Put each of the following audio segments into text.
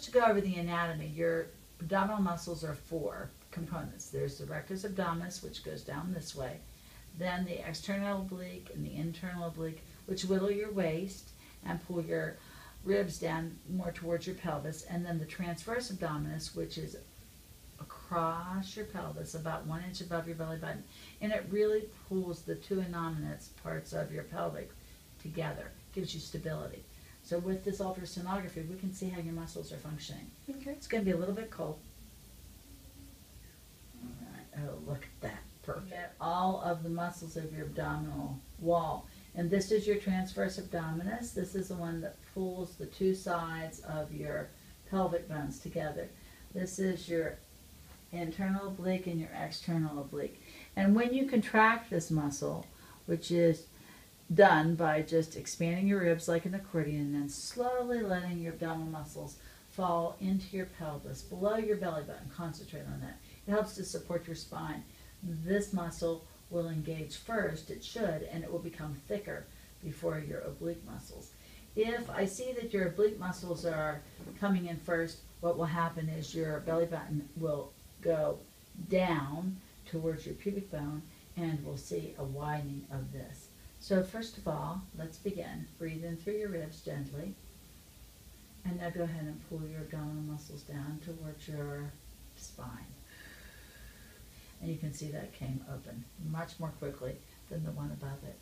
to go over the anatomy, your abdominal muscles are 4 components. There's the rectus abdominis, which goes down this way. Then the external oblique and the internal oblique, which whittle your waist and pull your ribs down more towards your pelvis. And then the transverse abdominis, which is across your pelvis, about 1 inch above your belly button. And it really pulls the 2 innominate parts of your pelvic together, gives you stability. So with this ultrasonography, we can see how your muscles are functioning. Okay. It's going to be a little bit cold. All right. Oh, look at that. Perfect. Get all of the muscles of your abdominal wall. And this is your transverse abdominis. This is the one that pulls the 2 sides of your pelvic bones together. This is your internal oblique and your external oblique. And when you contract this muscle, which is done by just expanding your ribs like an accordion and then slowly letting your abdominal muscles fall into your pelvis, below your belly button, concentrate on that. It helps to support your spine. This muscle will engage first, it should, and it will become thicker before your oblique muscles. If I see that your oblique muscles are coming in first, what will happen is your belly button will go down towards your pubic bone, and we'll see a widening of this. So first of all, let's begin. Breathe in through your ribs gently, and now go ahead and pull your abdominal muscles down towards your spine. And you can see that came open much more quickly than the one above it.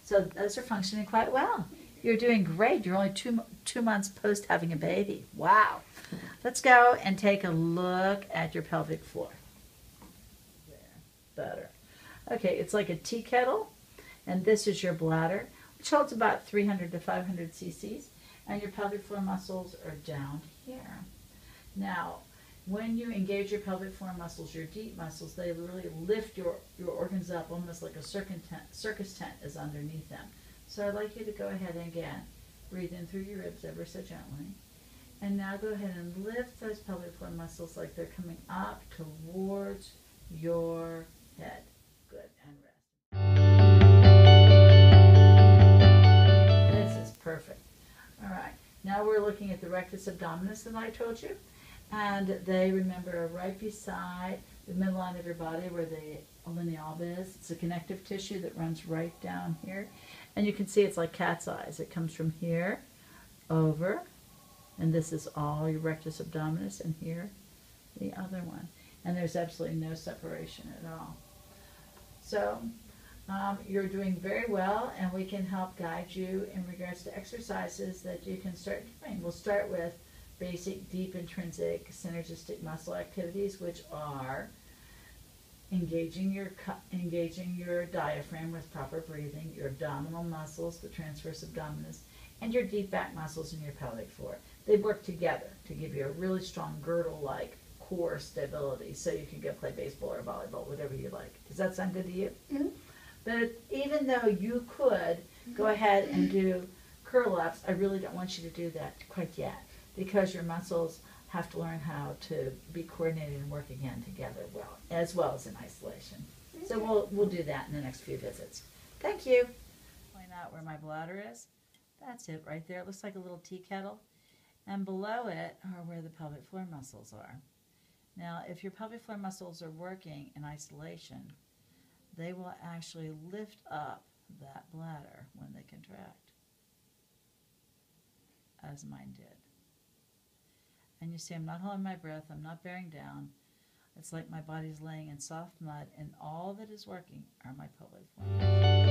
So those are functioning quite well. You're doing great. You're only two months post having a baby. Wow. Let's go and take a look at your pelvic floor. There, better. Okay, it's like a tea kettle, and this is your bladder, which holds about 300 to 500 cc's, and your pelvic floor muscles are down here. Now, when you engage your pelvic floor muscles, your deep muscles, they really lift your organs up almost like a circus tent is underneath them. So I'd like you to go ahead and again, breathe in through your ribs ever so gently. And now go ahead and lift those pelvic floor muscles like they're coming up towards your head. Good, and rest. This is perfect. All right, now we're looking at the rectus abdominis that I told you. And they, remember, are right beside the midline of your body where the lineal is. It's a connective tissue that runs right down here. And you can see it's like cat's eyes. It comes from here over, and this is all your rectus abdominis, and here the other one. And there's absolutely no separation at all. So you're doing very well, and we can help guide you in regards to exercises that you can start doing. We'll start with basic, deep, intrinsic, synergistic muscle activities, which are engaging your diaphragm with proper breathing, your abdominal muscles, the transverse abdominis, and your deep back muscles in your pelvic floor. They work together to give you a really strong girdle-like core stability, so you can go play baseball or volleyball, whatever you like. Does that sound good to you? Mm-hmm. But even though you could go ahead and do curl-ups, I really don't want you to do that quite yet, because your muscles have to learn how to be coordinated and work again together well as in isolation. Okay. So we'll do that in the next few visits. Thank you. Point out where my bladder is. That's it right there. It looks like a little tea kettle. And below it are where the pelvic floor muscles are. Now, if your pelvic floor muscles are working in isolation, they will actually lift up that bladder when they contract, as mine did. And you see, I'm not holding my breath, I'm not bearing down. It's like my body's laying in soft mud, and all that is working are my pelvic floor muscles.